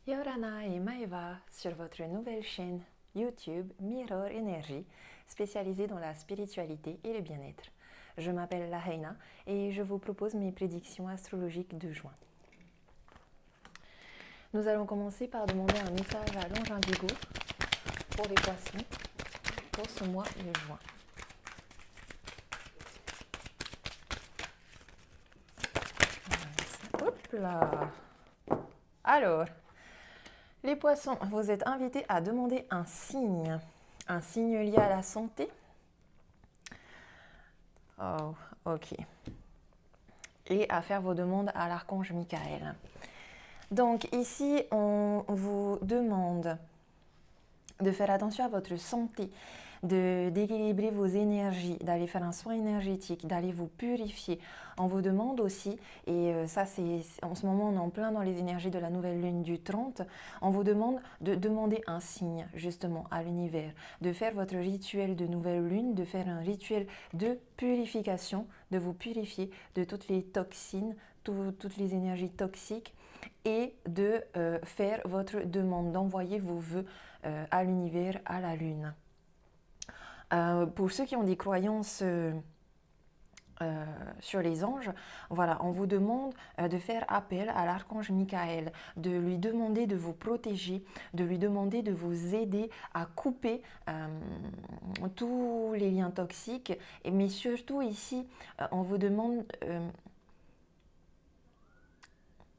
Yorana et Maeva sur votre nouvelle chaîne YouTube Mirror Energy, spécialisée dans la spiritualité et le bien-être. Je m'appelle Lahaina et je vous propose mes prédictions astrologiques de juin. Nous allons commencer par demander un message à l'ange indigo pour les poissons pour ce mois de juin. Hop là! Alors, les poissons, vous êtes invités à demander un signe lié à la santé. Oh, ok. Et à faire vos demandes à l'archange Michael. Donc ici, on vous demande de faire attention à votre santé, d'équilibrer vos énergies, d'aller faire un soin énergétique, d'aller vous purifier. On vous demande aussi, et ça c'est en ce moment on est en plein dans les énergies de la nouvelle lune du 30, on vous demande de demander un signe justement à l'univers, de faire votre rituel de nouvelle lune, de faire un rituel de purification, de vous purifier de toutes les toxines, toutes les énergies toxiques, et de faire votre demande, d'envoyer vos vœux à l'univers, à la lune. Pour ceux qui ont des croyances sur les anges, voilà, on vous demande de faire appel à l'archange Michael, de lui demander de vous protéger, de lui demander de vous aider à couper tous les liens toxiques, mais surtout ici, on vous demande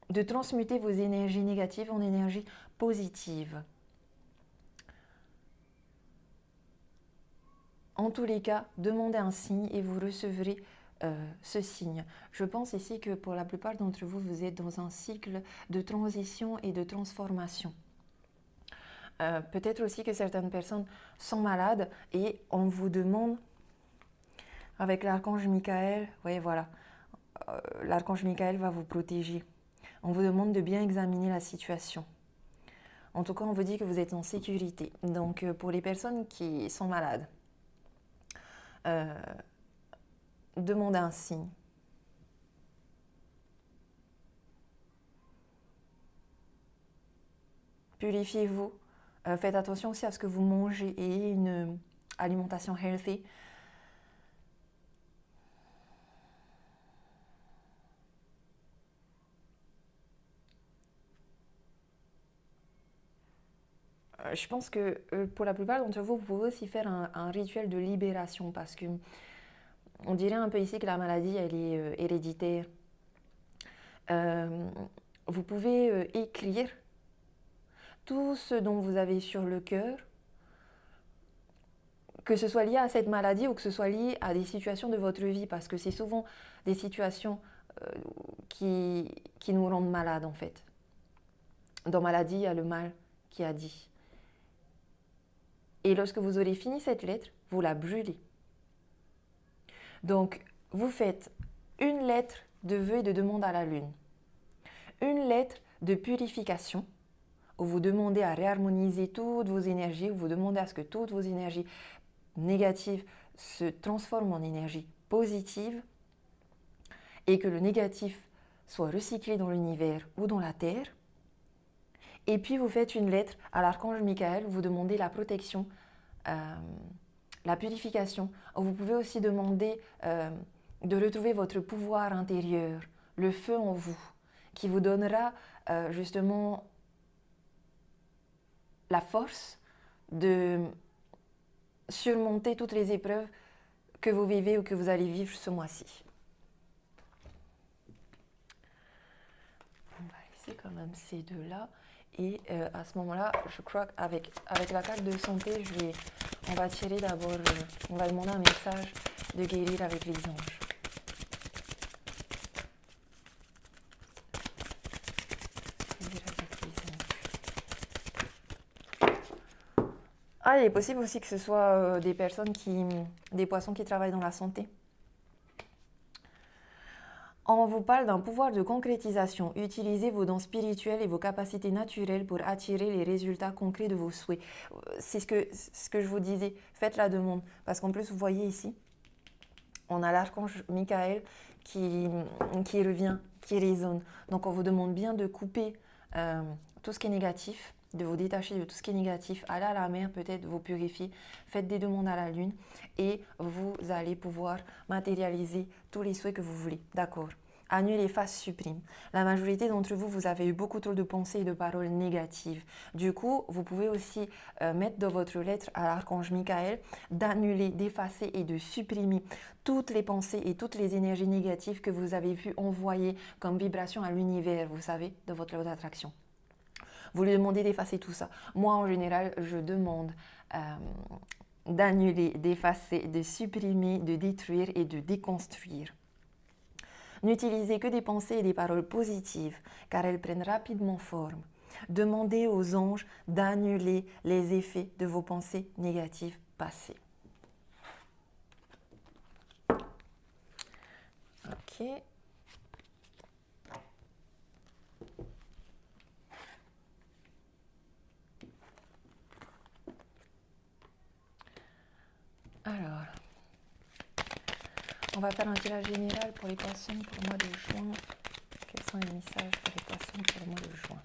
de transmuter vos énergies négatives en énergies positives. En tous les cas, demandez un signe et vous recevrez ce signe. Je pense ici que pour la plupart d'entre vous, vous êtes dans un cycle de transition et de transformation. Peut-être aussi que certaines personnes sont malades et on vous demande, avec l'archange Michael, oui voilà, l'archange Michael va vous protéger. On vous demande de bien examiner la situation. En tout cas, on vous dit que vous êtes en sécurité. Donc, pour les personnes qui sont malades, demandez un signe. Purifiez-vous. Faites attention aussi à ce que vous mangez et une alimentation healthy. Je pense que pour la plupart d'entre vous, vous pouvez aussi faire un rituel de libération parce que on dirait un peu ici que la maladie, elle est héréditaire. Vous pouvez écrire tout ce dont vous avez sur le cœur, que ce soit lié à cette maladie ou que ce soit lié à des situations de votre vie, parce que c'est souvent des situations qui nous rendent malades en fait. Dans maladie, il y a le mal qui a dit. Et lorsque vous aurez fini cette lettre, vous la brûlez. Donc, vous faites une lettre de vœu et de demande à la lune, une lettre de purification, où vous demandez à réharmoniser toutes vos énergies, où vous demandez à ce que toutes vos énergies négatives se transforment en énergie positive et que le négatif soit recyclé dans l'univers ou dans la terre. Et puis vous faites une lettre à l'archange Michael où vous demandez la protection, la purification. Vous pouvez aussi demander de retrouver votre pouvoir intérieur, le feu en vous, qui vous donnera justement la force de surmonter toutes les épreuves que vous vivez ou que vous allez vivre ce mois-ci. On va laisser quand même ces deux-là. Et à ce moment-là, je crois qu'avec la carte de santé, on va tirer d'abord, on va demander un message de guérir avec les anges. Ah, il est possible aussi que ce soit des poissons qui travaillent dans la santé. On vous parle d'un pouvoir de concrétisation. Utilisez vos dons spirituels et vos capacités naturelles pour attirer les résultats concrets de vos souhaits. C'est ce que je vous disais. Faites la demande. Parce qu'en plus, vous voyez ici, on a l'archange Michael qui revient, qui résonne. Donc, on vous demande bien de couper tout ce qui est négatif, de vous détacher de tout ce qui est négatif, allez à la mer, peut-être vous purifier, faites des demandes à la lune et vous allez pouvoir matérialiser tous les souhaits que vous voulez, d'accord? Annuler les phases supprimes. La majorité d'entre vous, vous avez eu beaucoup trop de pensées et de paroles négatives. Du coup, vous pouvez aussi mettre dans votre lettre à l'archange Michael d'annuler, d'effacer et de supprimer toutes les pensées et toutes les énergies négatives que vous avez pu envoyer comme vibration à l'univers, vous savez, de votre loi d'attraction. Vous lui demandez d'effacer tout ça. Moi, en général, je demande d'annuler, d'effacer, de supprimer, de détruire et de déconstruire. N'utilisez que des pensées et des paroles positives, car elles prennent rapidement forme. Demandez aux anges d'annuler les effets de vos pensées négatives passées. Ok. Alors, on va faire un tirage général pour les poissons pour le mois de juin. Quels sont les messages pour les poissons pour le mois de juin?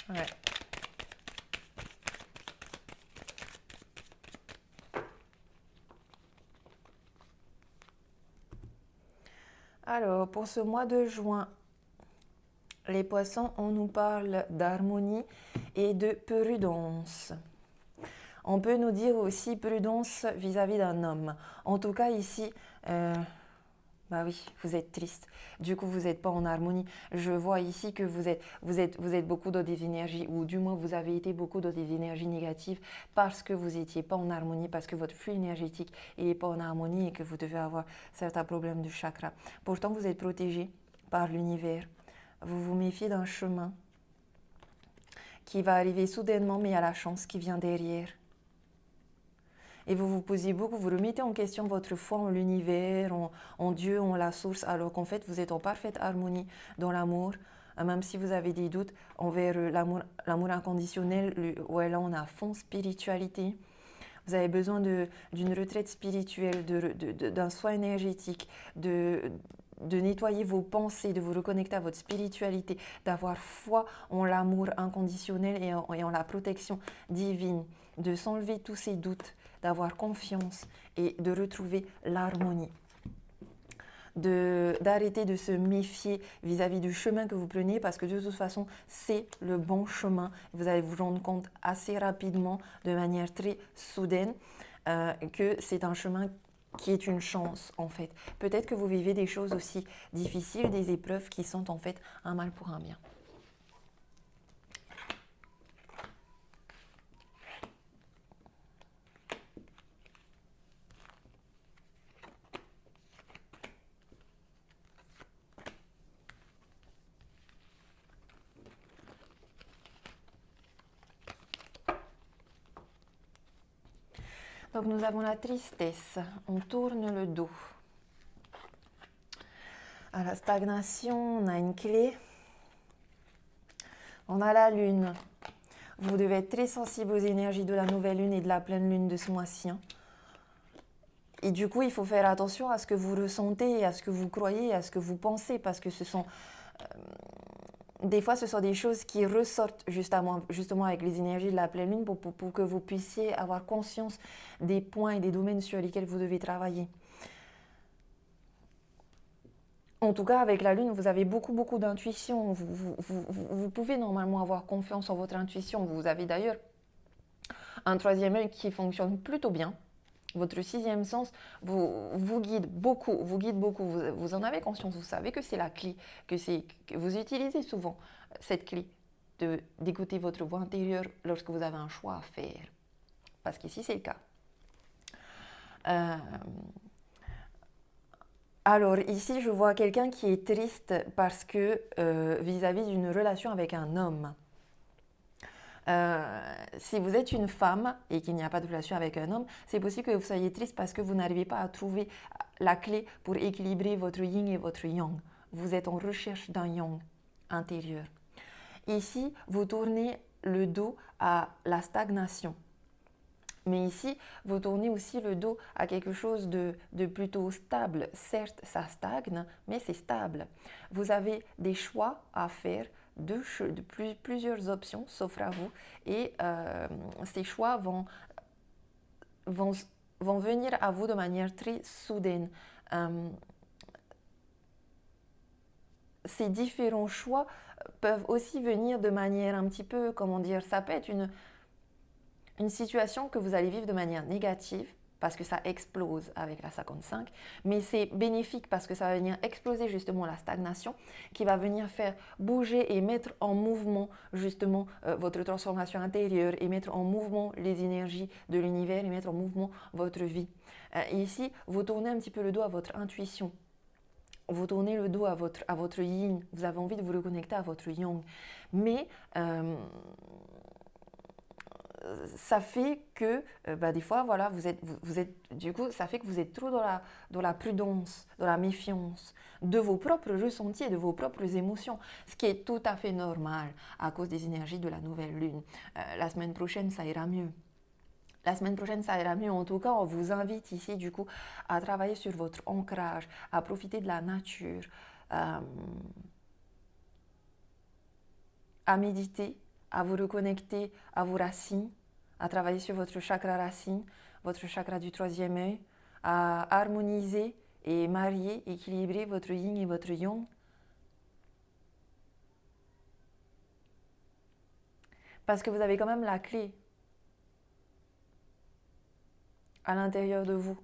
Ouais. Alors, pour ce mois de juin, les poissons, on nous parle d'harmonie et de prudence. On peut nous dire aussi prudence vis-à-vis d'un homme. En tout cas, ici, bah oui, vous êtes triste. Du coup, vous n'êtes pas en harmonie. Je vois ici que vous êtes beaucoup dans des énergies, ou du moins vous avez été beaucoup dans des énergies négatives parce que vous n'étiez pas en harmonie, parce que votre flux énergétique n'est pas en harmonie et que vous devez avoir certains problèmes de chakra. Pourtant, vous êtes protégé par l'univers. Vous vous méfiez d'un chemin qui va arriver soudainement, mais il y a la chance qui vient derrière. Et vous vous posez beaucoup, vous remettez en question votre foi en l'univers, en Dieu, en la source, alors qu'en fait, vous êtes en parfaite harmonie dans l'amour, même si vous avez des doutes envers l'amour inconditionnel, où là, on a à fond spiritualité. Vous avez besoin d'une retraite spirituelle, d'un soin énergétique, de nettoyer vos pensées, de vous reconnecter à votre spiritualité, d'avoir foi en l'amour inconditionnel et en la protection divine, de s'enlever tous ces doutes, d'avoir confiance et de retrouver l'harmonie. D'arrêter de se méfier vis-à-vis du chemin que vous prenez parce que de toute façon, c'est le bon chemin. Vous allez vous rendre compte assez rapidement, de manière très soudaine, que c'est un chemin qui est une chance en fait. Peut-être que vous vivez des choses aussi difficiles, des épreuves qui sont en fait un mal pour un bien. Donc nous avons la tristesse, on tourne le dos. À la stagnation, on a une clé. On a la lune. Vous devez être très sensible aux énergies de la nouvelle lune et de la pleine lune de ce mois-ci. Et du coup, il faut faire attention à ce que vous ressentez, à ce que vous croyez, à ce que vous pensez, parce que ce sont... des fois, ce sont des choses qui ressortent justement avec les énergies de la pleine lune pour que vous puissiez avoir conscience des points et des domaines sur lesquels vous devez travailler. En tout cas, avec la lune, vous avez beaucoup d'intuition. Vous pouvez normalement avoir confiance en votre intuition. Vous avez d'ailleurs un troisième œil qui fonctionne plutôt bien. Votre sixième sens vous guide beaucoup, vous en avez conscience, vous savez que c'est la clé, que vous utilisez souvent cette clé d'écouter votre voix intérieure lorsque vous avez un choix à faire. Parce qu'ici, c'est le cas. Alors ici, je vois quelqu'un qui est triste parce que vis-à-vis d'une relation avec un homme. Si vous êtes une femme et qu'il n'y a pas de relation avec un homme, c'est possible que vous soyez triste parce que vous n'arrivez pas à trouver la clé pour équilibrer votre yin et votre yang. Vous êtes en recherche d'un yang intérieur. Ici, vous tournez le dos à la stagnation. Mais ici, vous tournez aussi le dos à quelque chose de plutôt stable. Certes, ça stagne, mais c'est stable. Vous avez des choix à faire, plusieurs options s'offrent à vous, et ces choix vont, vont venir à vous de manière très soudaine. Ces différents choix peuvent aussi venir de manière un petit peu, comment dire, ça peut être une situation que vous allez vivre de manière négative parce que ça explose avec la 55, mais c'est bénéfique parce que ça va venir exploser justement la stagnation, qui va venir faire bouger et mettre en mouvement justement votre transformation intérieure, et mettre en mouvement les énergies de l'univers, et mettre en mouvement votre vie. Et ici, vous tournez un petit peu le dos à votre intuition. Vous tournez le dos à votre yin, vous avez envie de vous reconnecter à votre yang. Mais ça fait que des fois, voilà, du coup, ça fait que vous êtes trop dans la prudence, dans la méfiance de vos propres ressentis et de vos propres émotions, ce qui est tout à fait normal à cause des énergies de la nouvelle lune. La semaine prochaine, ça ira mieux. La semaine prochaine, ça ira mieux. En tout cas, on vous invite ici, du coup, à travailler sur votre ancrage, à profiter de la nature, à méditer, à vous reconnecter à vos racines, à travailler sur votre chakra racine, votre chakra du troisième œil, à harmoniser et marier, équilibrer votre yin et votre yang. Parce que vous avez quand même la clé à l'intérieur de vous,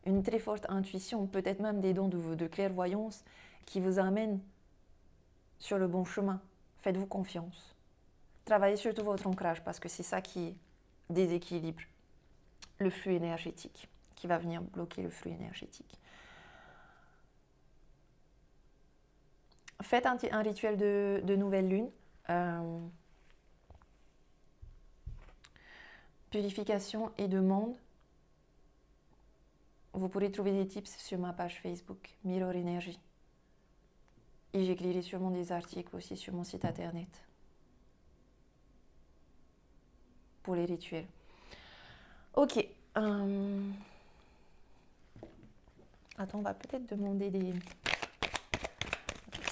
une très forte intuition, peut-être même des dons de clairvoyance qui vous amènent sur le bon chemin. Faites-vous confiance. Travaillez surtout votre ancrage parce que c'est ça qui déséquilibre le flux énergétique, qui va venir bloquer le flux énergétique. Faites un rituel de nouvelle lune. Purification et demande. Vous pourrez trouver des tips sur ma page Facebook, Mirror Energy. Et j'écrirai sûrement des articles aussi sur mon site internet pour les rituels. Ok. Attends, on va peut-être demander des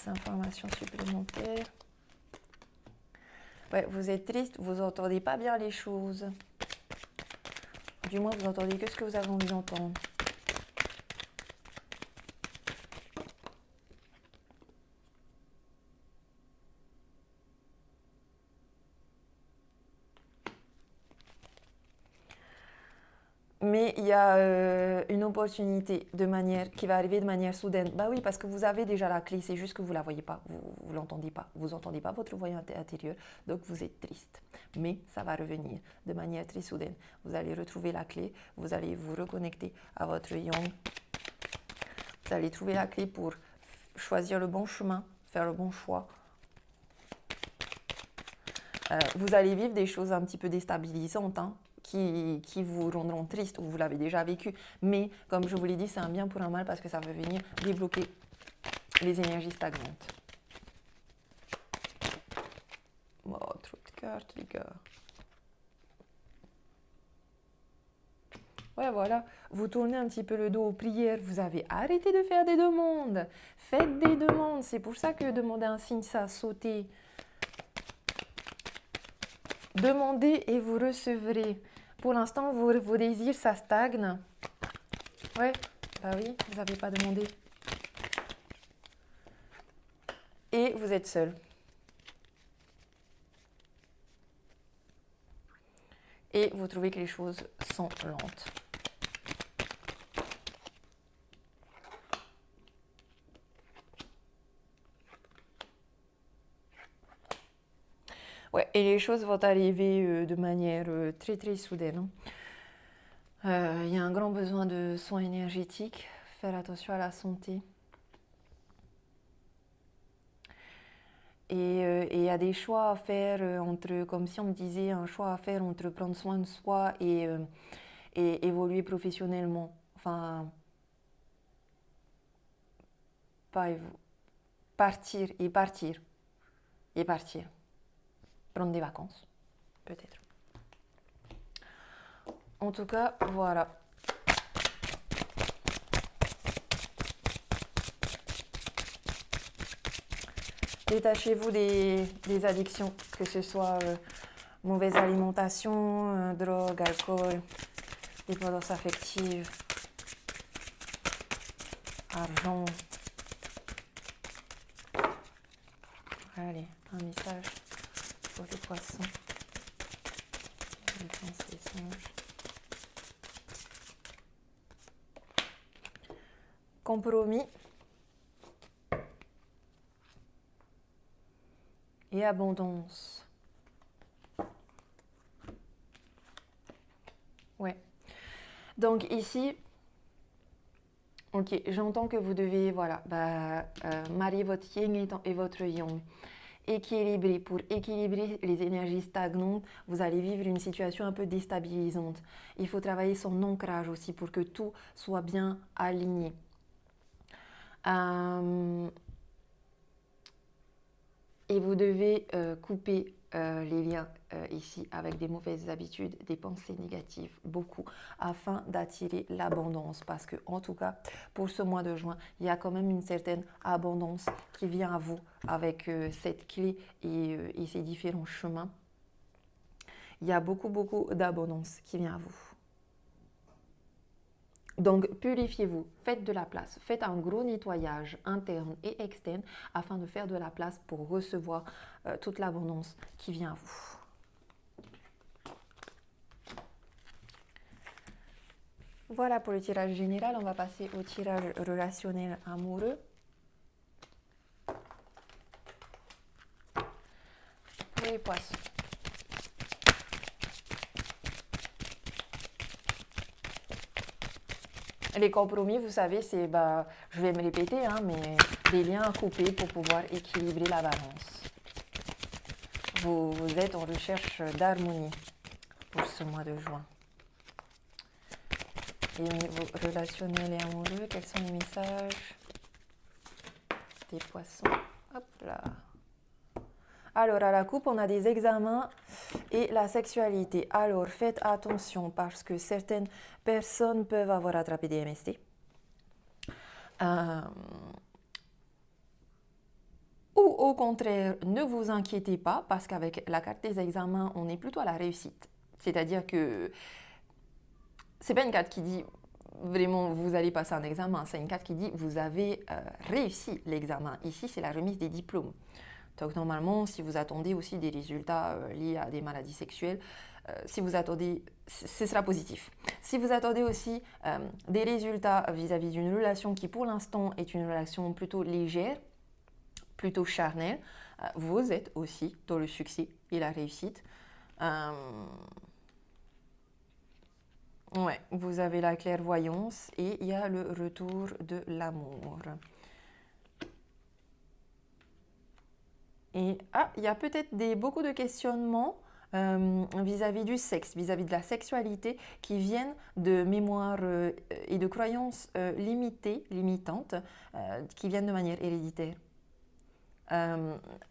informations supplémentaires. Ouais, vous êtes triste, vous n'entendez pas bien les choses. Du moins, vous entendez que ce que vous avez envie d'entendre. Mais il y a une opportunité qui va arriver de manière soudaine. Bah oui, parce que vous avez déjà la clé, c'est juste que vous ne la voyez pas, vous l'entendez pas. Vous n'entendez pas votre voix intérieure, donc vous êtes triste. Mais ça va revenir de manière très soudaine. Vous allez retrouver la clé, vous allez vous reconnecter à votre yang. Vous allez trouver la clé pour choisir le bon chemin, faire le bon choix. Vous allez vivre des choses un petit peu déstabilisantes, hein, qui vous rendront triste, ou vous l'avez déjà vécu. Mais comme je vous l'ai dit, c'est un bien pour un mal parce que ça va venir débloquer les énergies stagnantes. Oh, trop de cartes, les gars. Ouais, voilà. Vous tournez un petit peu le dos aux prières. Vous avez arrêté de faire des demandes. Faites des demandes. C'est pour ça que demander un signe, ça a sauté. Demandez et vous recevrez. Pour l'instant, vos désirs, ça stagne. Ouais, bah oui, vous n'avez pas demandé. Et vous êtes seul. Et vous trouvez que les choses sont lentes. Ouais, et les choses vont arriver de manière très très soudaine. Il y a un grand besoin de soins énergétiques, faire attention à la santé. Et il y a des choix à faire entre, comme si on me disait, un choix à faire entre prendre soin de soi et évoluer professionnellement. Enfin, partir et partir et partir. Prendre des vacances, peut-être. En tout cas, voilà. Détachez-vous des addictions, que ce soit mauvaise alimentation, drogue, alcool, dépendance affective, argent. Allez, un message pour les poissons. Les songes. Compromis et abondance. Ouais. Donc ici, ok, j'entends que vous devez, voilà, marier votre yin et votre yang. Équilibrer. Pour équilibrer les énergies stagnantes, vous allez vivre une situation un peu déstabilisante. Il faut travailler son ancrage aussi pour que tout soit bien aligné. Et vous devez couper les liens ici avec des mauvaises habitudes, des pensées négatives, beaucoup, afin d'attirer l'abondance. Parce que, en tout cas, pour ce mois de juin, il y a quand même une certaine abondance qui vient à vous avec cette clé et ces différents chemins. Il y a beaucoup, beaucoup d'abondance qui vient à vous. Donc, purifiez-vous, faites de la place, faites un gros nettoyage interne et externe afin de faire de la place pour recevoir toute l'abondance qui vient à vous. Voilà pour le tirage général, on va passer au tirage relationnel amoureux. Pour les poissons. Les compromis, vous savez, c'est, je vais me répéter, hein, mais des liens à couper pour pouvoir équilibrer la balance. Vous êtes en recherche d'harmonie pour ce mois de juin. Et au niveau relationnel et amoureux, quels sont les messages des poissons? Hop là. Alors, à la coupe, on a des examens et la sexualité. Alors, faites attention parce que certaines personnes peuvent avoir attrapé des MST. Ou au contraire, ne vous inquiétez pas parce qu'avec la carte des examens, on est plutôt à la réussite. C'est-à-dire que c'est pas une carte qui dit vraiment vous allez passer un examen, c'est une carte qui dit vous avez réussi l'examen. Ici, c'est la remise des diplômes. Donc normalement, si vous attendez aussi des résultats liés à des maladies sexuelles, si vous attendez, ce sera positif. Si vous attendez aussi des résultats vis-à-vis d'une relation qui pour l'instant est une relation plutôt légère, plutôt charnelle, vous êtes aussi dans le succès et la réussite. Ouais, vous avez la clairvoyance et il y a le retour de l'amour. Et il y a peut-être beaucoup de questionnements vis-à-vis du sexe, vis-à-vis de la sexualité qui viennent de mémoires et de croyances limitantes, qui viennent de manière héréditaire.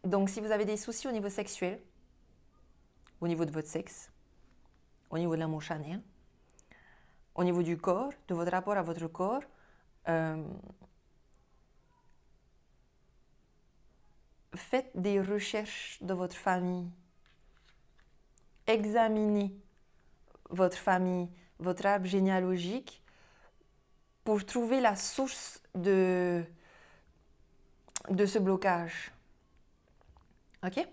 Donc si vous avez des soucis au niveau sexuel, au niveau de votre sexe, au niveau de l'amour charnel, au niveau du corps, de votre rapport à votre corps, faites des recherches de votre famille. Examinez votre famille, votre arbre généalogique pour trouver la source de ce blocage. Ok?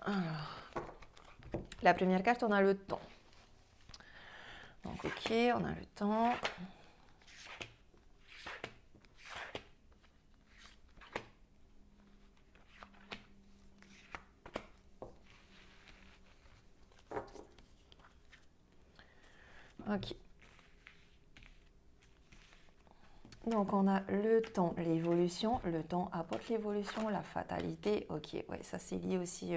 Alors, la première carte, on a le temps. Donc, ok, on a le temps. Ok. Donc, on a le temps, l'évolution. Le temps apporte l'évolution, la fatalité. Ok, ouais, ça c'est lié aussi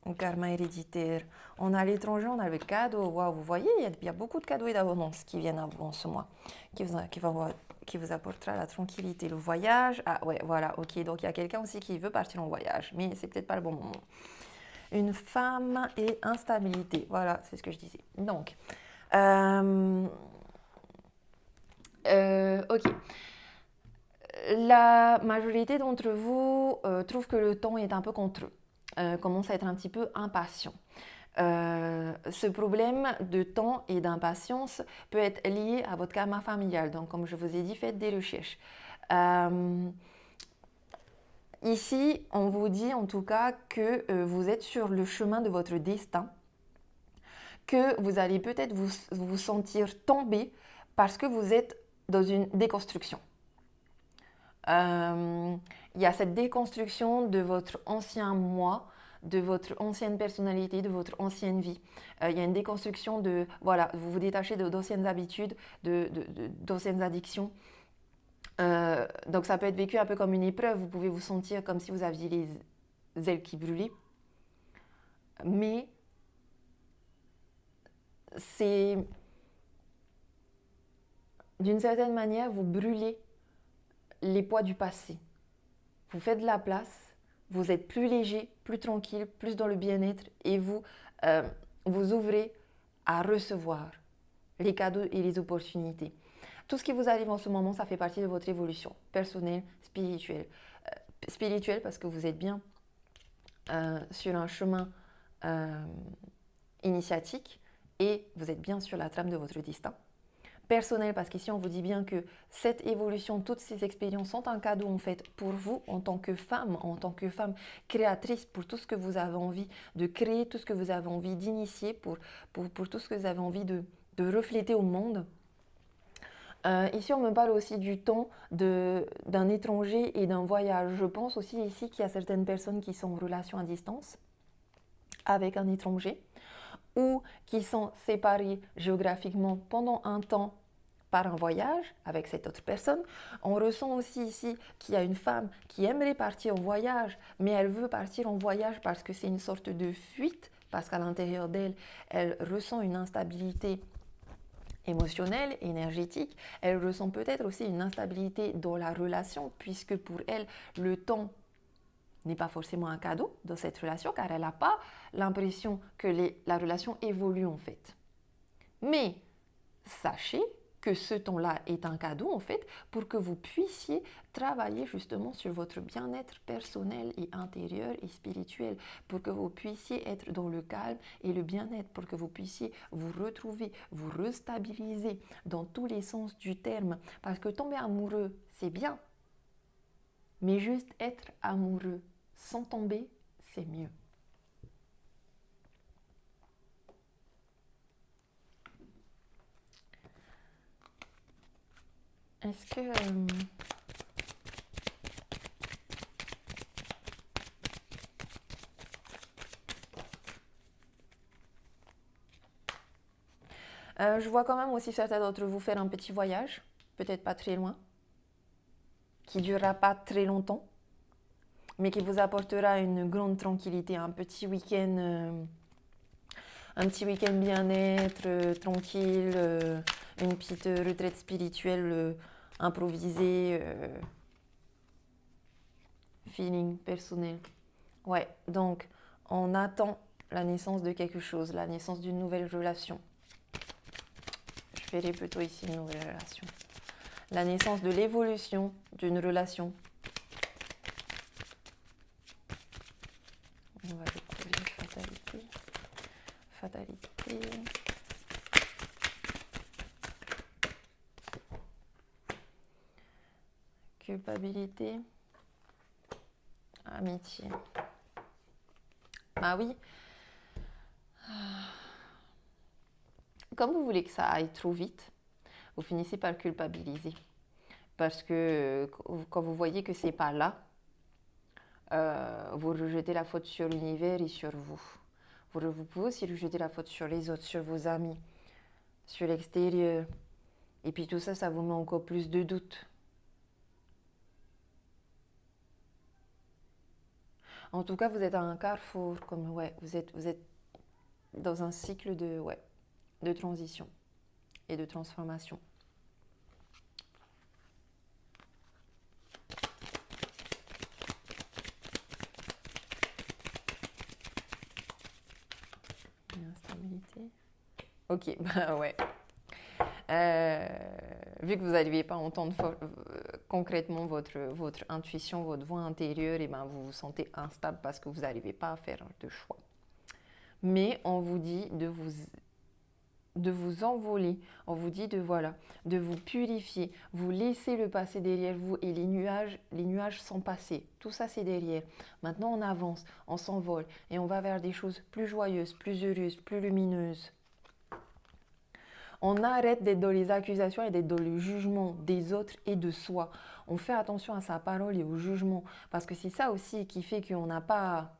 au karma héréditaire. On a l'étranger, on a le cadeau. Waouh, vous voyez, il y a beaucoup de cadeaux et d'abondance qui viennent à vous en ce mois, qui vous apportera la tranquillité, le voyage. Ah ouais, voilà, ok. Donc, il y a quelqu'un aussi qui veut partir en voyage, mais c'est peut-être pas le bon moment. Une femme et instabilité. Voilà, c'est ce que je disais. Donc, ok. La majorité d'entre vous trouve que le temps est un peu contre eux, commence à être un petit peu impatient. Ce problème de temps et d'impatience peut être lié à votre karma familial. Donc, comme je vous ai dit, faites des recherches. Ici, on vous dit en tout cas que vous êtes sur le chemin de votre destin, que vous allez peut-être vous sentir tomber parce que vous êtes dans une déconstruction. Il y a cette déconstruction de votre ancien moi, de votre ancienne personnalité, de votre ancienne vie. Il y a une déconstruction de, voilà, vous vous détachez d'anciennes habitudes, d'anciennes addictions. Donc ça peut être vécu un peu comme une épreuve, vous pouvez vous sentir comme si vous aviez les ailes qui brûlaient. Mais c'est, d'une certaine manière, vous brûlez les poids du passé. Vous faites de la place, vous êtes plus léger, plus tranquille, plus dans le bien-être et vous vous ouvrez à recevoir les cadeaux et les opportunités. Tout ce qui vous arrive en ce moment, ça fait partie de votre évolution personnelle, spirituelle. Spirituelle parce que vous êtes bien sur un chemin initiatique et vous êtes bien sur la trame de votre destin. Personnel parce qu'ici on vous dit bien que cette évolution, toutes ces expériences sont un cadeau en fait pour vous en tant que femme créatrice, pour tout ce que vous avez envie de créer, tout ce que vous avez envie d'initier, pour tout ce que vous avez envie de refléter au monde. Ici on me parle aussi du temps d'un étranger et d'un voyage. Je pense aussi ici qu'il y a certaines personnes qui sont en relation à distance avec un étranger, ou qui sont séparés géographiquement pendant un temps par un voyage avec cette autre personne. On ressent aussi ici qu'il y a une femme qui aimerait partir en voyage, mais elle veut partir en voyage parce que c'est une sorte de fuite, parce qu'à l'intérieur d'elle, elle ressent une instabilité émotionnelle, énergétique. Elle ressent peut-être aussi une instabilité dans la relation, puisque pour elle, le temps n'est pas forcément un cadeau dans cette relation, car elle n'a pas l'impression que la relation évolue en fait. Mais sachez que ce temps-là est un cadeau en fait pour que vous puissiez travailler justement sur votre bien-être personnel et intérieur et spirituel, pour que vous puissiez être dans le calme et le bien-être, pour que vous puissiez vous retrouver, vous restabiliser dans tous les sens du terme. Parce que tomber amoureux, c'est bien, mais juste être amoureux sans tomber, c'est mieux. Est-ce que... je vois quand même aussi certains d'entre vous faire un petit voyage, peut-être pas très loin, qui ne durera pas très longtemps, mais qui vous apportera une grande tranquillité, un petit week-end bien-être, tranquille, une petite retraite spirituelle improvisée, feeling personnel. Ouais, donc on attend la naissance de quelque chose, la naissance d'une nouvelle relation. Je verrai plutôt ici une nouvelle relation. La naissance de l'évolution d'une relation. On va découvrir fatalité. Fatalité. Culpabilité. Amitié. Ah oui. Comme vous voulez que ça aille trop vite, vous finissez par culpabiliser. Parce que quand vous voyez que c'est pas là, vous rejetez la faute sur l'univers et sur vous. Vous pouvez aussi rejeter la faute sur les autres, sur vos amis, sur l'extérieur. Et puis tout ça, ça vous met encore plus de doutes. En tout cas, vous êtes à un carrefour, comme vous êtes dans un cycle de transition et de transformation. Ok, bah ouais. Euh, Vu que vous n'arrivez pas à entendre concrètement votre intuition, votre voix intérieure, et ben vous vous sentez instable parce que vous n'arrivez pas à faire de choix. Mais on vous dit de vous envoler, on vous dit de vous purifier, vous laissez le passé derrière vous et les nuages sont passés. Tout ça c'est derrière. Maintenant on avance, on s'envole et on va vers des choses plus joyeuses, plus heureuses, plus lumineuses. On arrête d'être dans les accusations et d'être dans le jugement des autres et de soi. On fait attention à sa parole et au jugement parce que c'est ça aussi qui fait qu'on n'a pas...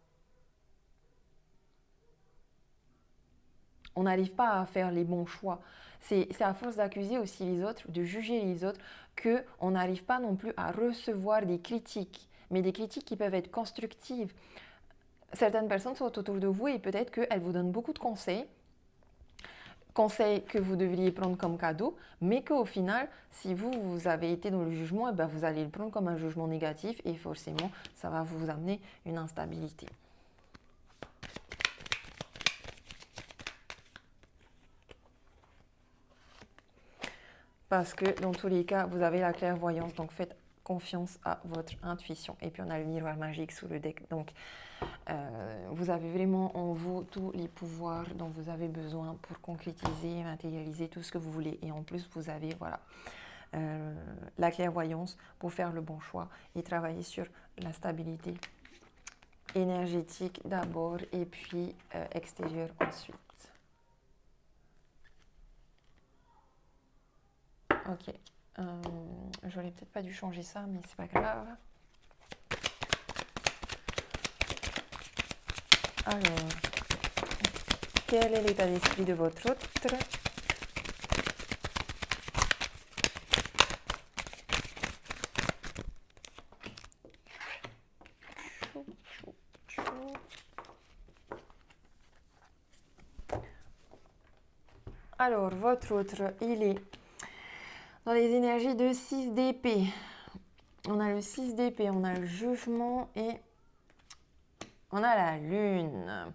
On n'arrive pas à faire les bons choix. C'est à force d'accuser aussi les autres, de juger les autres, qu'on n'arrive pas non plus à recevoir des critiques, mais des critiques qui peuvent être constructives. Certaines personnes sont autour de vous et peut-être qu'elles vous donnent beaucoup de conseils, conseils que vous devriez prendre comme cadeau, mais qu'au final, si vous avez été dans le jugement, eh ben vous allez le prendre comme un jugement négatif et forcément, ça va vous amener une instabilité. Parce que dans tous les cas, vous avez la clairvoyance, donc faites confiance à votre intuition. Et puis on a le miroir magique sous le deck. Donc vous avez vraiment en vous tous les pouvoirs dont vous avez besoin pour concrétiser, matérialiser tout ce que vous voulez. Et en plus, vous avez la clairvoyance pour faire le bon choix et travailler sur la stabilité énergétique d'abord et puis extérieure ensuite. Ok. J'aurais peut-être pas dû changer ça, mais c'est pas grave. Alors, quel est l'état d'esprit de votre autre? Alors, votre autre, il est dans les énergies de 6 d'épée. On a le 6 d'épée, on a le jugement et on a la lune.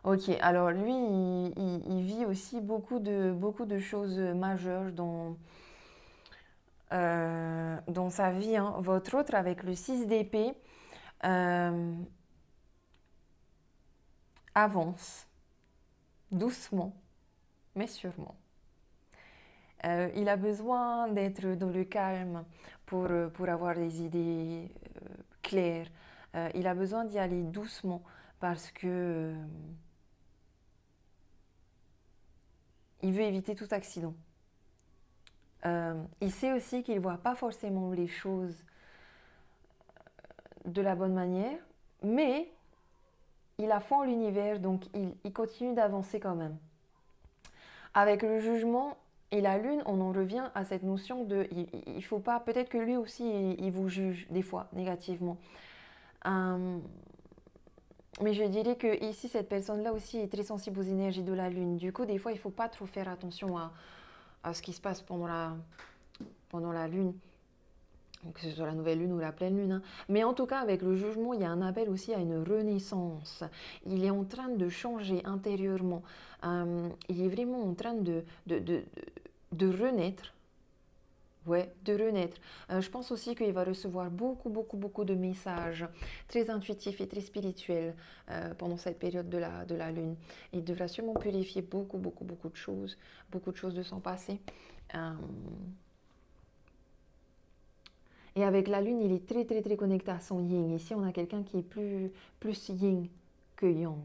Ok, alors lui, il vit aussi beaucoup de choses majeures dans sa vie. Hein. Votre autre, avec le 6 d'épée, avance doucement, mais sûrement. Il a besoin d'être dans le calme pour avoir des idées claires. Il a besoin d'y aller doucement parce que il veut éviter tout accident. Il sait aussi qu'il ne voit pas forcément les choses de la bonne manière, mais il a foi en l'univers, donc il continue d'avancer quand même. Avec le jugement et la lune, on en revient à cette notion de... Il faut pas... Peut-être que lui aussi, il vous juge des fois négativement. Mais je dirais que ici, cette personne-là aussi est très sensible aux énergies de la lune. Du coup, des fois, il ne faut pas trop faire attention à ce qui se passe pendant la lune. Que ce soit la nouvelle lune ou la pleine lune. Hein. Mais en tout cas, avec le jugement, il y a un appel aussi à une renaissance. Il est en train de changer intérieurement. Il est vraiment en train de renaître. Ouais, de renaître. Je pense aussi qu'il va recevoir beaucoup de messages très intuitifs et très spirituels pendant cette période de la lune. Il devra sûrement purifier beaucoup de choses de son passé. Et avec la lune, il est très connecté à son yin. Ici, on a quelqu'un qui est plus yin que yang.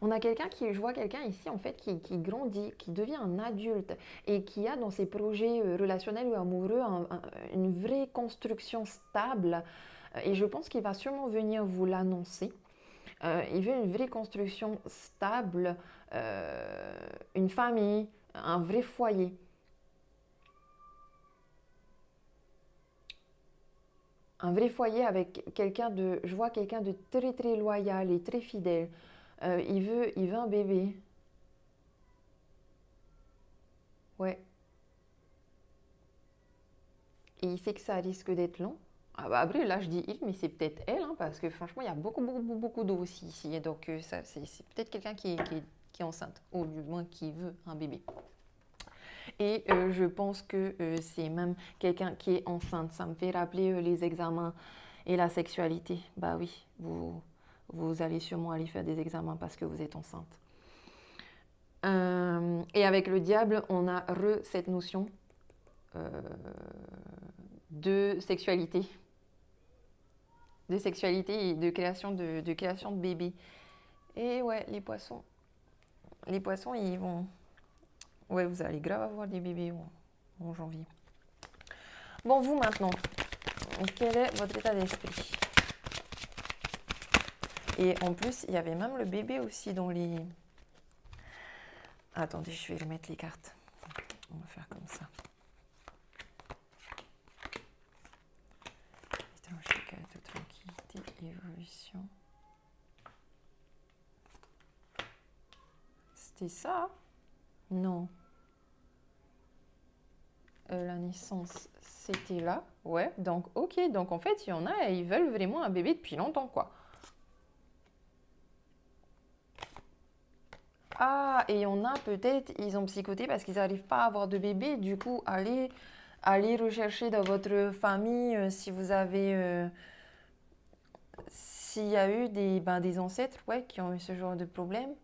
On a je vois quelqu'un ici en fait qui grandit, qui devient un adulte et qui a dans ses projets relationnels ou amoureux une vraie construction stable. Et je pense qu'il va sûrement venir vous l'annoncer. Il veut une vraie construction stable, une famille, un vrai foyer. Un vrai foyer avec je vois quelqu'un de très loyal et très fidèle. Il veut un bébé. Ouais. Et il sait que ça risque d'être long. Ah bah après, là, je dis il, mais c'est peut-être elle, hein, parce que franchement, il y a beaucoup d'eau aussi ici. Et donc, ça, c'est peut-être quelqu'un qui est enceinte, ou du moins qui veut un bébé. Et je pense que c'est même quelqu'un qui est enceinte. Ça me fait rappeler les examens et la sexualité. Bah oui, vous allez sûrement aller faire des examens parce que vous êtes enceinte. Et avec le diable, on a cette notion de sexualité. De sexualité et de création de bébés. Et ouais, les poissons, ils vont... Ouais, vous allez grave avoir des bébés en janvier. Bon, vous maintenant, quel est votre état d'esprit? Et en plus, il y avait même le bébé aussi dans les... Attendez, je vais remettre les cartes. On va faire comme ça. Étrange, tranquillité, évolution. C'était ça? Non. La naissance, c'était là. Ouais, donc ok. Donc en fait, il y en a, ils veulent vraiment un bébé depuis longtemps, quoi. Ah, et il y en a peut-être, ils ont psychoté parce qu'ils n'arrivent pas à avoir de bébé. Du coup, allez rechercher dans votre famille si vous avez... s'il y a eu des ancêtres ouais, qui ont eu ce genre de problème.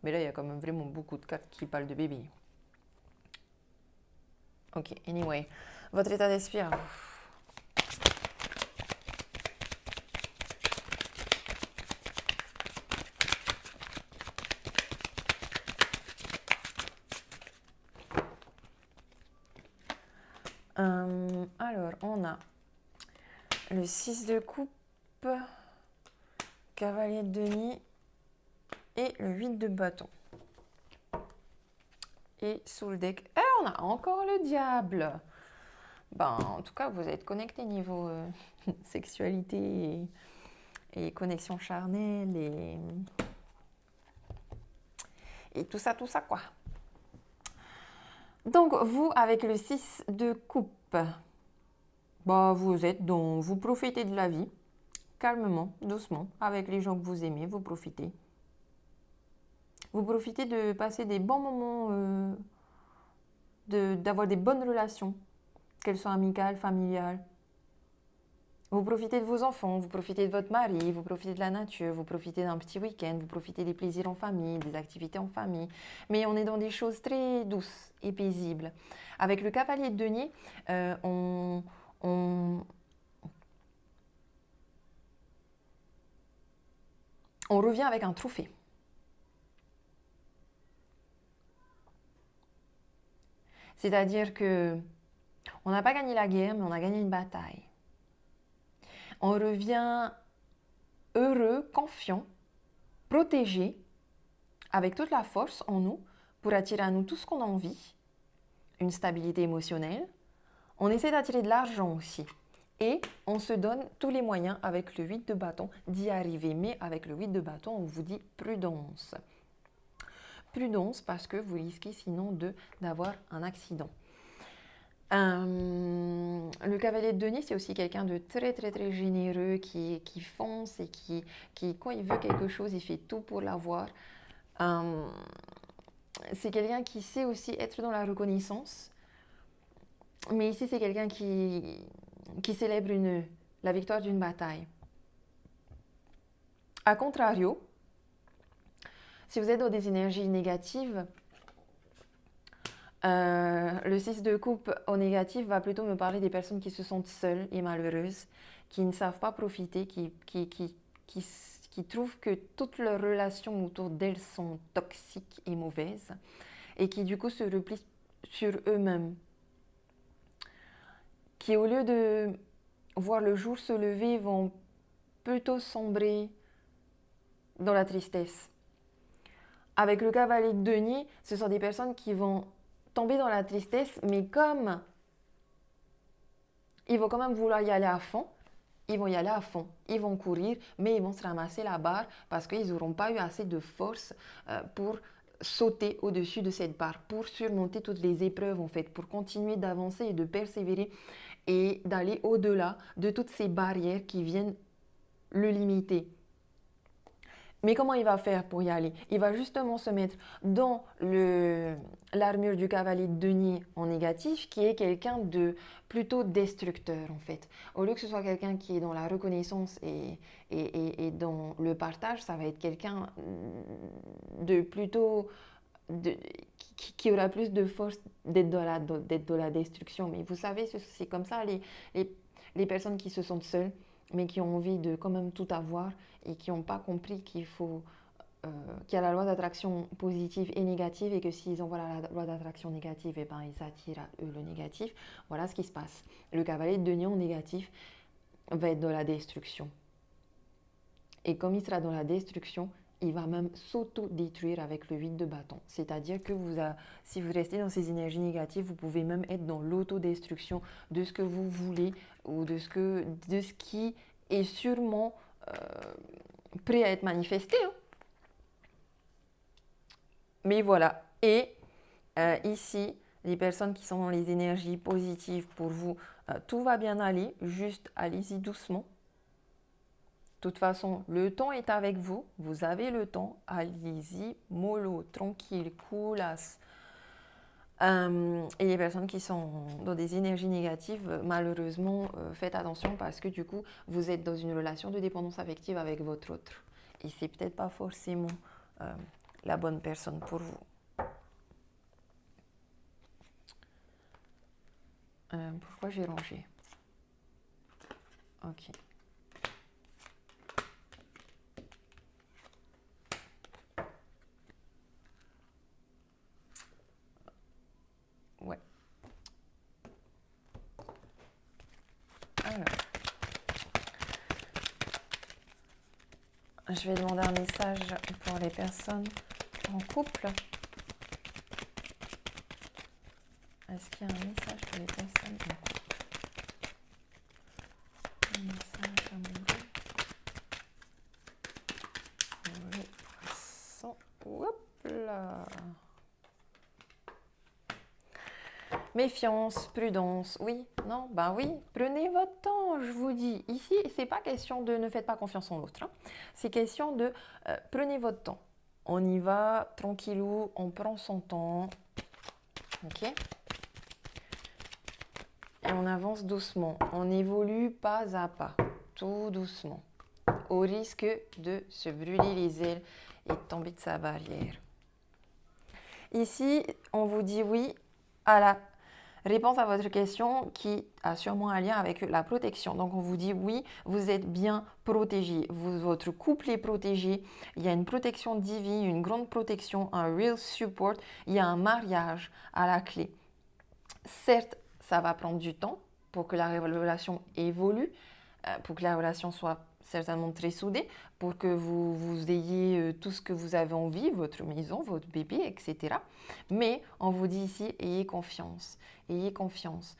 Mais là, il y a quand même vraiment beaucoup de cartes qui parlent de bébé. Ok, anyway. Votre état d'esprit à vous. Alors, on a le 6 de coupe, cavalier de denier et le 8 de bâton. Et sous le deck, on a encore le diable. Ben, en tout cas, vous êtes connecté niveau sexualité et connexion charnelle et tout ça, quoi. Donc, vous, avec le 6 de coupe, bah, vous profitez de la vie, calmement, doucement, avec les gens que vous aimez, vous profitez. Vous profitez de passer des bons moments, d'avoir des bonnes relations, qu'elles soient amicales, familiales. Vous profitez de vos enfants, vous profitez de votre mari, vous profitez de la nature, vous profitez d'un petit week-end, vous profitez des plaisirs en famille, des activités en famille. Mais on est dans des choses très douces et paisibles. Avec le cavalier de denier, on revient avec un trophée. C'est-à-dire que on n'a pas gagné la guerre, mais on a gagné une bataille. On revient heureux, confiant, protégé, avec toute la force en nous pour attirer à nous tout ce qu'on a envie, une stabilité émotionnelle. On essaie d'attirer de l'argent aussi. Et on se donne tous les moyens avec le 8 de bâton d'y arriver. Mais avec le 8 de bâton, on vous dit prudence. Prudence parce que vous risquez sinon d'avoir un accident. Le cavalier de denier, c'est aussi quelqu'un de très généreux qui fonce et qui, quand il veut quelque chose, il fait tout pour l'avoir. C'est quelqu'un qui sait aussi être dans la reconnaissance. Mais ici, c'est quelqu'un qui célèbre la victoire d'une bataille. A contrario, si vous êtes dans des énergies négatives, le 6 de coupe au négatif va plutôt me parler des personnes qui se sentent seules et malheureuses, qui ne savent pas profiter, qui trouvent que toutes leurs relations autour d'elles sont toxiques et mauvaises, et qui du coup se replient sur eux-mêmes. Qui au lieu de voir le jour se lever, vont plutôt sombrer dans la tristesse. Avec le cavalier de denier, ce sont des personnes qui vont tomber dans la tristesse, mais comme ils vont quand même vouloir y aller à fond, ils vont y aller à fond. Ils vont courir, mais ils vont se ramasser la barre parce qu'ils n'auront pas eu assez de force pour sauter au-dessus de cette barre, pour surmonter toutes les épreuves en fait, pour continuer d'avancer et de persévérer et d'aller au-delà de toutes ces barrières qui viennent le limiter. Mais comment il va faire pour y aller? Il va justement se mettre dans l'armure du cavalier de denier en négatif, qui est quelqu'un de plutôt destructeur en fait. Au lieu que ce soit quelqu'un qui est dans la reconnaissance et dans le partage, ça va être quelqu'un de plutôt qui aura plus de force d'être dans la destruction. Mais vous savez, c'est comme ça les personnes qui se sentent seules, mais qui ont envie de quand même tout avoir et qui n'ont pas compris qu'il y a la loi d'attraction positive et négative, et que s'ils envoient la loi d'attraction négative, et ben, ils attirent à eux le négatif. Voilà ce qui se passe. Le cavalier de denier en négatif va être dans la destruction. Et comme il sera dans la destruction, il va même s'auto-détruire avec le 8 de bâton. C'est-à-dire que si vous restez dans ces énergies négatives, vous pouvez même être dans l'autodestruction de ce que vous voulez ou de ce qui est sûrement prêt à être manifesté. Hein. Mais voilà. Et ici, les personnes qui sont dans les énergies positives, pour vous, tout va bien aller. Juste allez-y doucement. De toute façon, le temps est avec vous. Vous avez le temps. Allez-y, mollo, tranquille, coolasse. Et les personnes qui sont dans des énergies négatives, malheureusement, faites attention, parce que du coup, vous êtes dans une relation de dépendance affective avec votre autre. Et c'est peut-être pas forcément la bonne personne pour vous. Pourquoi j'ai rangé? Ok. Ouais. Alors. Je vais demander un message pour les personnes en couple. Est-ce qu'il y a un message pour les personnes en couple? Un message amoureux pour les poissons. Hop là. Méfiance, prudence, oui, non, ben oui, prenez votre temps, je vous dis. Ici, c'est pas question de ne faites pas confiance en l'autre, hein. C'est question de prenez votre temps. On y va tranquillou, on prend son temps, ok? Et on avance doucement, on évolue pas à pas, tout doucement, au risque de se brûler les ailes et de tomber de sa barrière. Ici, on vous dit oui à la réponse à votre question qui a sûrement un lien avec la protection. Donc, on vous dit oui, vous êtes bien protégé. Votre couple est protégé. Il y a une protection divine, une grande protection, un real support. Il y a un mariage à la clé. Certes, ça va prendre du temps pour que la relation évolue, pour que la relation soit certainement très soudée, pour que vous ayez tout ce que vous avez envie, votre maison, votre bébé, etc. Mais on vous dit ici, ayez confiance. Ayez confiance.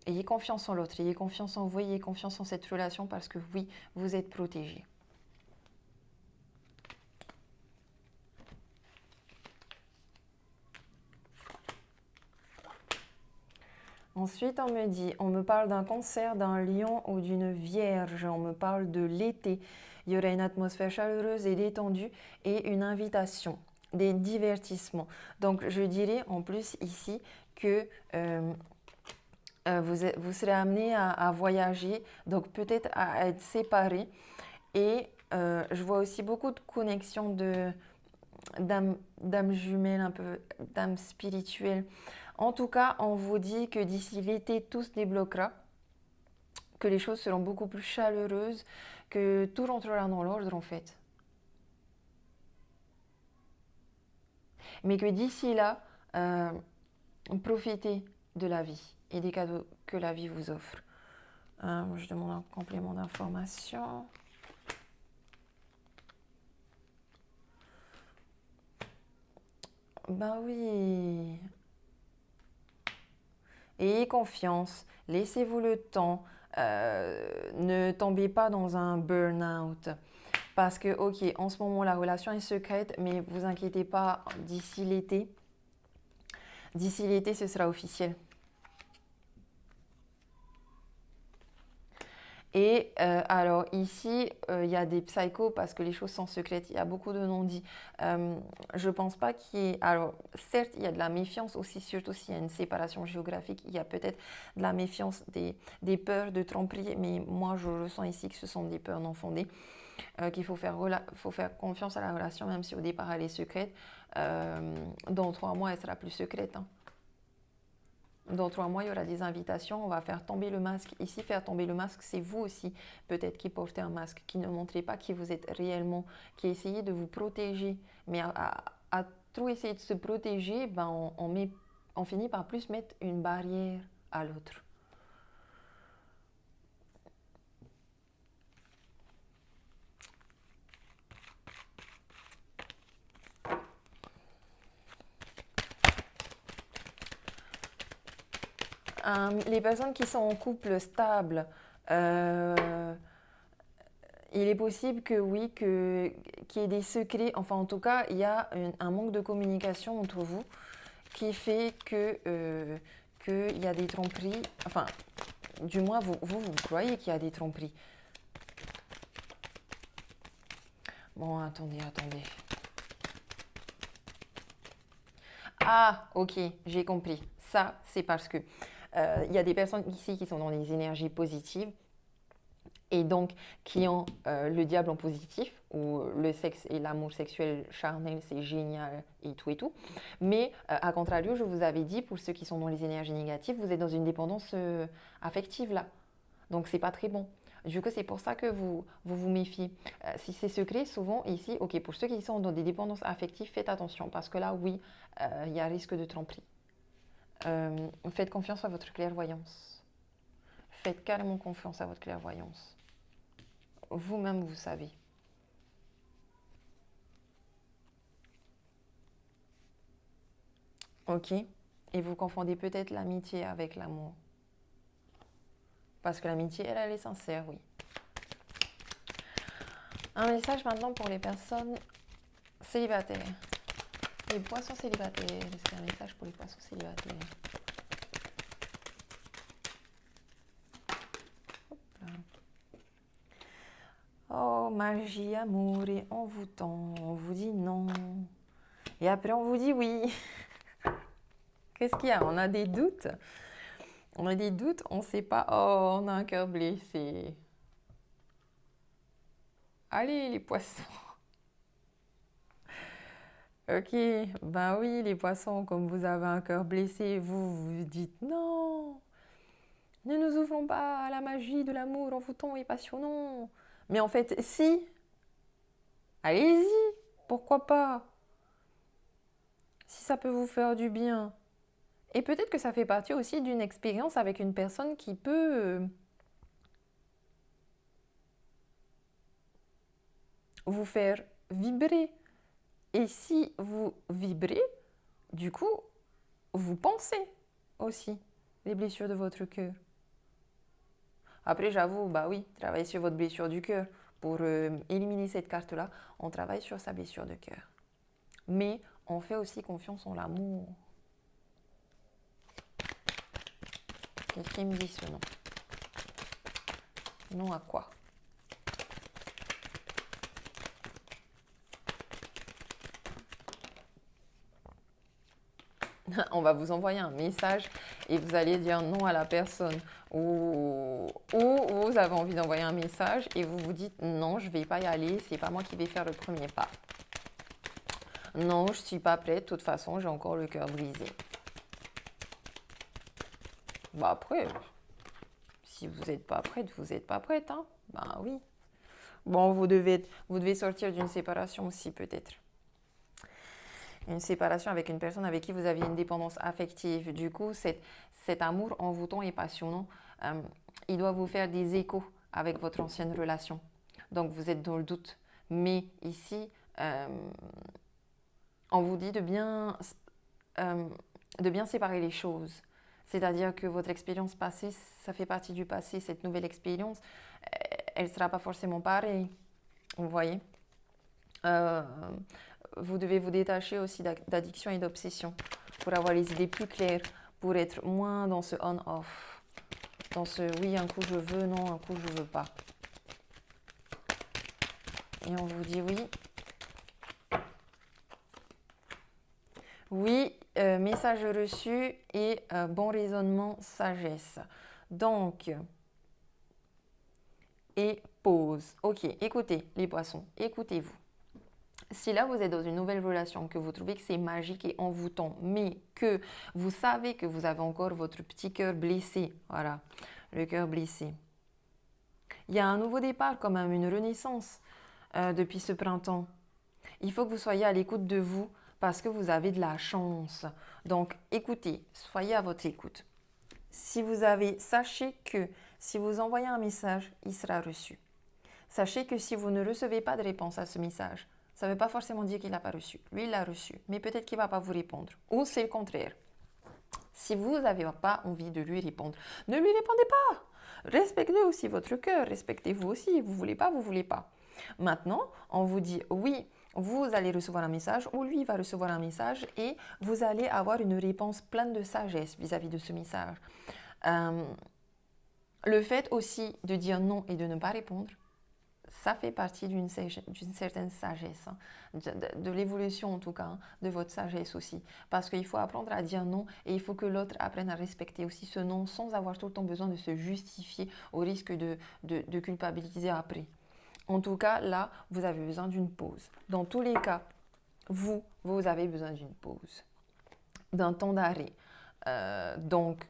Ayez confiance en l'autre, ayez confiance en vous, ayez confiance en cette relation, parce que oui, vous êtes protégés. Ensuite, on me parle d'un cancer, d'un lion ou d'une vierge. On me parle de l'été. Il y aurait une atmosphère chaleureuse et détendue et une invitation, des divertissements. Donc, je dirais en plus ici que vous serez amené à voyager, donc peut-être à être séparés. Et je vois aussi beaucoup de connexions d'âmes jumelles, un peu d'âmes spirituelles. En tout cas, on vous dit que d'ici l'été, tout se débloquera, que les choses seront beaucoup plus chaleureuses, que tout rentrera dans l'ordre en fait. Mais que d'ici là, profitez de la vie et des cadeaux que la vie vous offre. Je demande un complément d'information. Ben oui. Ayez confiance, laissez-vous le temps, ne tombez pas dans un burn-out. Parce que, ok, en ce moment, la relation est secrète, mais vous inquiétez pas, d'ici l'été, ce sera officiel. Et alors ici, il y a des psychos parce que les choses sont secrètes. Il y a beaucoup de non-dits. Je pense pas qu'il y ait... Alors certes, il y a de la méfiance aussi, surtout s'il y a une séparation géographique. Il y a peut-être de la méfiance, des peurs de tromperie. Mais moi, je ressens ici que ce sont des peurs non fondées. Qu'il faut faire confiance à la relation, même si au départ elle est secrète. Dans 3 mois, elle sera plus secrète, hein. Dans 3 mois, il y aura des invitations, on va faire tomber le masque. Ici, faire tomber le masque, c'est vous aussi, peut-être, qui portez un masque, qui ne montrez pas qui vous êtes réellement, qui essayez de vous protéger. Mais à trop essayer de se protéger, ben on finit par plus mettre une barrière à l'autre. Les personnes qui sont en couple stable, il est possible que oui, qu'il y ait des secrets. Enfin, en tout cas, il y a un manque de communication entre vous qui fait qu'il y a des tromperies. Enfin, du moins, vous croyez qu'il y a des tromperies. Bon, attendez. Ah, ok, j'ai compris. Ça, c'est parce que il y a des personnes ici qui sont dans les énergies positives et donc qui ont le diable en positif, où le sexe et l'amour sexuel charnel, c'est génial et tout. Mais à contrario, je vous avais dit, pour ceux qui sont dans les énergies négatives, vous êtes dans une dépendance affective là. Donc c'est pas très bon. Du coup, c'est pour ça que vous méfiez. Si c'est secret, souvent ici, ok, pour ceux qui sont dans des dépendances affectives, faites attention parce que là, oui, il y a risque de tromperie. Faites confiance à votre clairvoyance. Faites carrément confiance à votre clairvoyance. Vous-même, vous savez. Ok. Et vous confondez peut-être l'amitié avec l'amour. Parce que l'amitié, elle est sincère, oui. Un message maintenant pour les personnes célibataires. Les poissons célibataires. C'est un message pour les poissons célibataires. Oh, magie, amour, et on vous tend, on vous dit non. Et après, on vous dit oui. Qu'est-ce qu'il y a? On a des doutes. On a des doutes, on ne sait pas. Oh, on a un cœur blessé. Allez, les poissons. Ok, ben oui, les poissons, comme vous avez un cœur blessé, vous vous dites non. Ne nous ouvrons pas à la magie de l'amour envoûtant et passionnant. Mais en fait, si, allez-y, pourquoi pas? Si ça peut vous faire du bien. Et peut-être que ça fait partie aussi d'une expérience avec une personne qui peut vous faire vibrer. Et si vous vibrez, du coup, vous pensez aussi les blessures de votre cœur. Après, j'avoue, bah oui, travaillez sur votre blessure du cœur. Pour éliminer cette carte-là, on travaille sur sa blessure de cœur. Mais on fait aussi confiance en l'amour. Qu'est-ce qu'il me dit ce nom? Non à quoi? On va vous envoyer un message et vous allez dire non à la personne. Ou vous avez envie d'envoyer un message et vous vous dites non, je ne vais pas y aller, c'est pas moi qui vais faire le premier pas. Non, je ne suis pas prête, de toute façon, j'ai encore le cœur brisé. Bah après, si vous n'êtes pas prête, vous n'êtes pas prête, hein? Bah oui. Bon, vous devez sortir d'une séparation aussi peut-être. Une séparation avec une personne avec qui vous aviez une dépendance affective. Du coup, cet amour envoûtant et passionnant, il doit vous faire des échos avec votre ancienne relation. Donc, vous êtes dans le doute. Mais ici, on vous dit de bien séparer les choses. C'est-à-dire que votre expérience passée, ça fait partie du passé. Cette nouvelle expérience, elle ne sera pas forcément pareille. Vous voyez? Euh, vous devez vous détacher aussi d'addiction et d'obsession pour avoir les idées plus claires, pour être moins dans ce on-off, dans ce oui, un coup je veux, non, un coup je veux pas. Et on vous dit oui. Oui, message reçu et bon raisonnement, sagesse. Donc, et pause. Ok, écoutez les poissons, écoutez-vous. Si là vous êtes dans une nouvelle relation, que vous trouvez que c'est magique et envoûtant, mais que vous savez que vous avez encore votre petit cœur blessé, voilà, le cœur blessé. Il y a un nouveau départ, quand même, une renaissance depuis ce printemps. Il faut que vous soyez à l'écoute de vous parce que vous avez de la chance. Donc écoutez, soyez à votre écoute. Si vous avez, sachez que si vous envoyez un message, il sera reçu. Sachez que si vous ne recevez pas de réponse à ce message, ça ne veut pas forcément dire qu'il n'a pas reçu. Lui, il l'a reçu, mais peut-être qu'il ne va pas vous répondre. Ou c'est le contraire. Si vous n'avez pas envie de lui répondre, ne lui répondez pas. Respectez aussi votre cœur, respectez-vous aussi. Vous voulez pas, vous voulez pas. Maintenant, on vous dit oui, vous allez recevoir un message ou lui va recevoir un message et vous allez avoir une réponse pleine de sagesse vis-à-vis de ce message. Le fait aussi de dire non et de ne pas répondre, ça fait partie d'une certaine sagesse, hein, de l'évolution en tout cas, hein, de votre sagesse aussi. Parce qu'il faut apprendre à dire non et il faut que l'autre apprenne à respecter aussi ce non sans avoir tout le temps besoin de se justifier au risque de culpabiliser après. En tout cas, là, vous avez besoin d'une pause. Dans tous les cas, vous avez besoin d'une pause, d'un temps d'arrêt. Donc,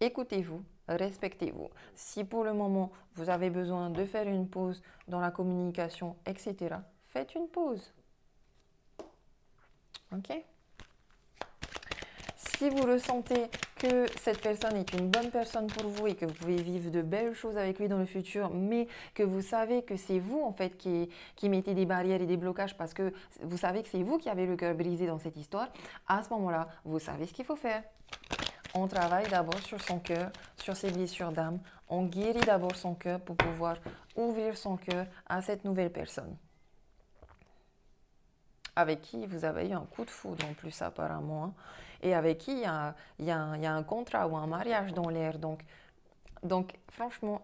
écoutez-vous, respectez-vous. Si pour le moment, vous avez besoin de faire une pause dans la communication, etc., faites une pause. Ok? Si vous ressentez que cette personne est une bonne personne pour vous et que vous pouvez vivre de belles choses avec lui dans le futur, mais que vous savez que c'est vous en fait qui mettez des barrières et des blocages parce que vous savez que c'est vous qui avez le cœur brisé dans cette histoire, à ce moment-là, vous savez ce qu'il faut faire. On travaille d'abord sur son cœur, sur ses blessures d'âme. On guérit d'abord son cœur pour pouvoir ouvrir son cœur à cette nouvelle personne. Avec qui vous avez eu un coup de foudre en plus apparemment. Hein, et avec qui il y a un contrat ou un mariage dans l'air. Donc franchement,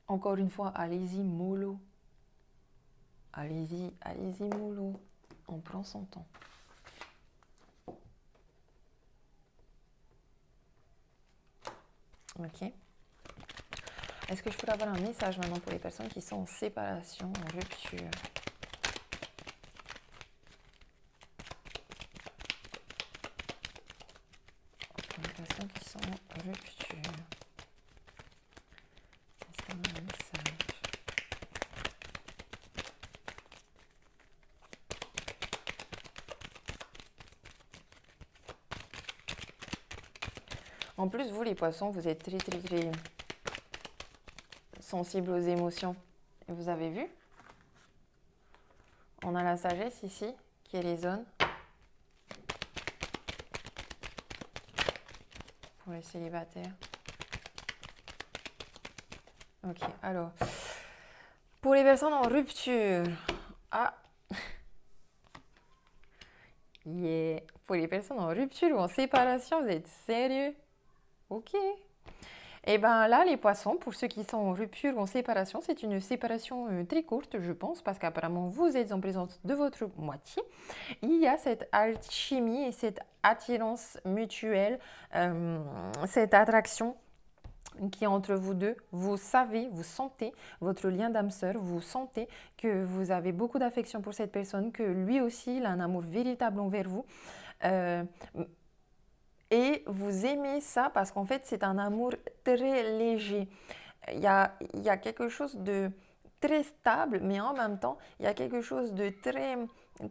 encore une fois, allez-y mollo. Allez-y mollo. On prend son temps. Ok. Est-ce que je pourrais avoir un message maintenant pour les personnes qui sont en séparation, en rupture? Pour les personnes qui sont en rupture. Est-ce qu'on a un message? En plus, vous les poissons, vous êtes très sensibles aux émotions. Et vous avez vu? On a la sagesse ici, qui est les zones. Pour les célibataires. Ok, alors. Pour les personnes en rupture. Ah. Yeah. Pour les personnes en rupture ou en séparation, vous êtes sérieux? Ok. Et bien là, les poissons, pour ceux qui sont en rupture ou en séparation, c'est une séparation très courte, je pense, parce qu'apparemment, vous êtes en présence de votre moitié. Il y a cette alchimie et cette attirance mutuelle, cette attraction qui est entre vous deux. Vous savez, vous sentez votre lien d'âme sœur, vous sentez que vous avez beaucoup d'affection pour cette personne, que lui aussi, il a un amour véritable envers vous. Et vous aimez ça parce qu'en fait, c'est un amour très léger. Il y a quelque chose de très stable, mais en même temps, il y a quelque chose de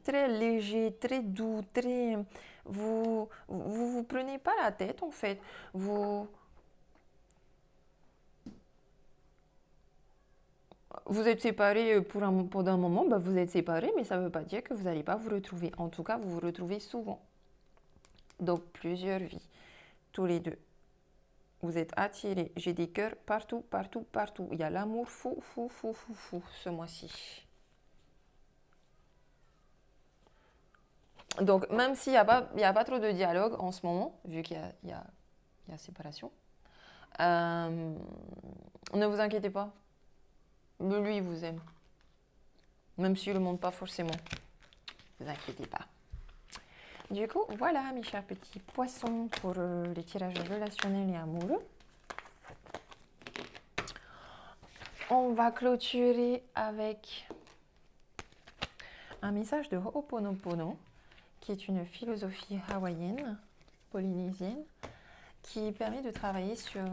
très léger, très doux, très... Vous prenez pas la tête, en fait. Vous êtes séparés pendant un moment, bah vous êtes séparés, mais ça ne veut pas dire que vous n'allez pas vous retrouver. En tout cas, vous vous retrouvez souvent. Donc, plusieurs vies, tous les deux. Vous êtes attirés. J'ai des cœurs partout, partout, partout. Il y a l'amour fou ce mois-ci. Donc, même s'il n'y a pas trop de dialogue en ce moment, vu qu'il y a séparation, ne vous inquiétez pas. Lui, il vous aime. Même s'il ne le montre pas forcément. Ne vous inquiétez pas. Du coup, voilà, mes chers petits poissons, pour les tirages relationnels et amoureux. On va clôturer avec un message de Ho'oponopono, qui est une philosophie hawaïenne, polynésienne, qui permet de travailler sur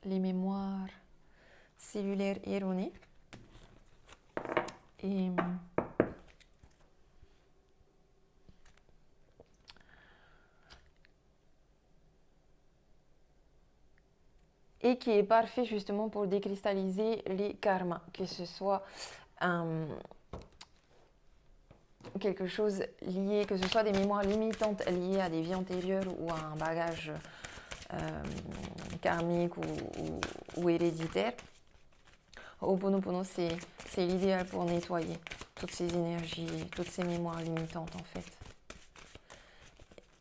les mémoires cellulaires erronées. Et qui est parfait justement pour décristalliser les karmas, que ce soit quelque chose lié, que ce soit des mémoires limitantes liées à des vies antérieures ou à un bagage karmique ou héréditaire. Ho'oponopono, c'est l'idéal pour nettoyer toutes ces énergies, toutes ces mémoires limitantes en fait.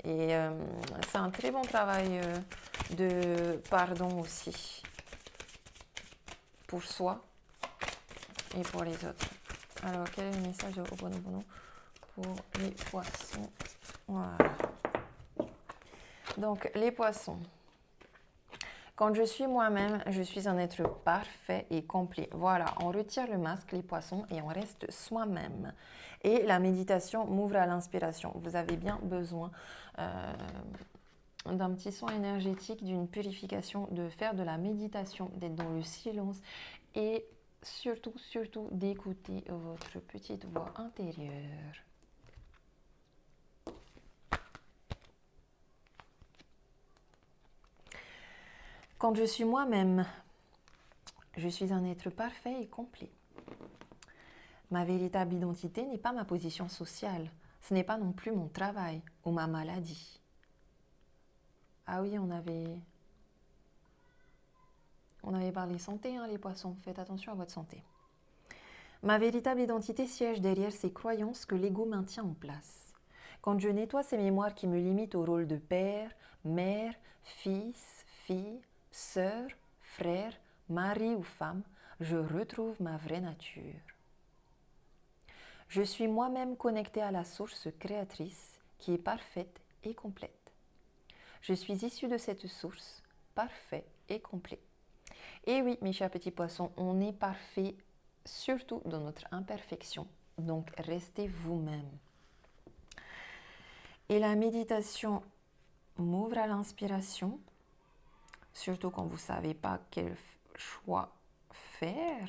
Et c'est un très bon travail de pardon aussi, pour soi et pour les autres. Alors, quel est le message de Ho'oponopono pour les poissons? Voilà. Donc, les poissons. Quand je suis moi-même, je suis un être parfait et complet. Voilà, on retire le masque, les poissons, et on reste soi-même. Et la méditation m'ouvre à l'inspiration. Vous avez bien besoin d'un petit son énergétique, d'une purification, de faire de la méditation, d'être dans le silence et surtout d'écouter votre petite voix intérieure. Quand je suis moi-même, je suis un être parfait et complet. Ma véritable identité n'est pas ma position sociale, ce n'est pas non plus mon travail ou ma maladie. Ah oui, on avait parlé santé, hein, les poissons, faites attention à votre santé. Ma véritable identité siège derrière ces croyances que l'ego maintient en place. Quand je nettoie ces mémoires qui me limitent au rôle de père, mère, fils, fille, sœur, frère, mari ou femme, je retrouve ma vraie nature. Je suis moi-même connectée à la source créatrice qui est parfaite et complète. Je suis issue de cette source, parfait et complet. Et oui, mes chers petits poissons, on est parfait surtout dans notre imperfection. Donc, restez vous-même. Et la méditation m'ouvre à l'inspiration, surtout quand vous ne savez pas quel choix faire.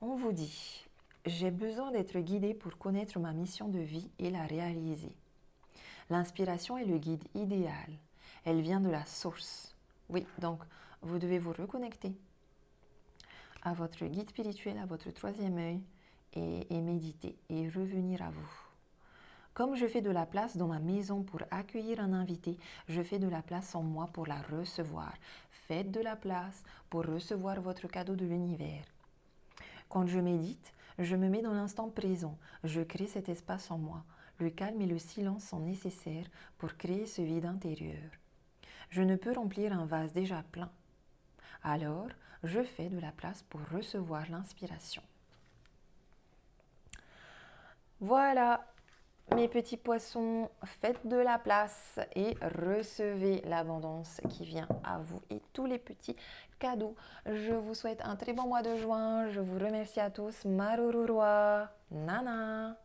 On vous dit, j'ai besoin d'être guidé pour connaître ma mission de vie et la réaliser. L'inspiration est le guide idéal. Elle vient de la source. Oui, donc vous devez vous reconnecter à votre guide spirituel, à votre troisième œil et méditer et revenir à vous. Comme je fais de la place dans ma maison pour accueillir un invité, je fais de la place en moi pour la recevoir. Faites de la place pour recevoir votre cadeau de l'univers. Quand je médite, je me mets dans l'instant présent. Je crée cet espace en moi. Le calme et le silence sont nécessaires pour créer ce vide intérieur. Je ne peux remplir un vase déjà plein. Alors, je fais de la place pour recevoir l'inspiration. Voilà, mes petits poissons, faites de la place et recevez l'abondance qui vient à vous et tous les petits cadeaux. Je vous souhaite un très bon mois de juin. Je vous remercie à tous. Marururua, Nana.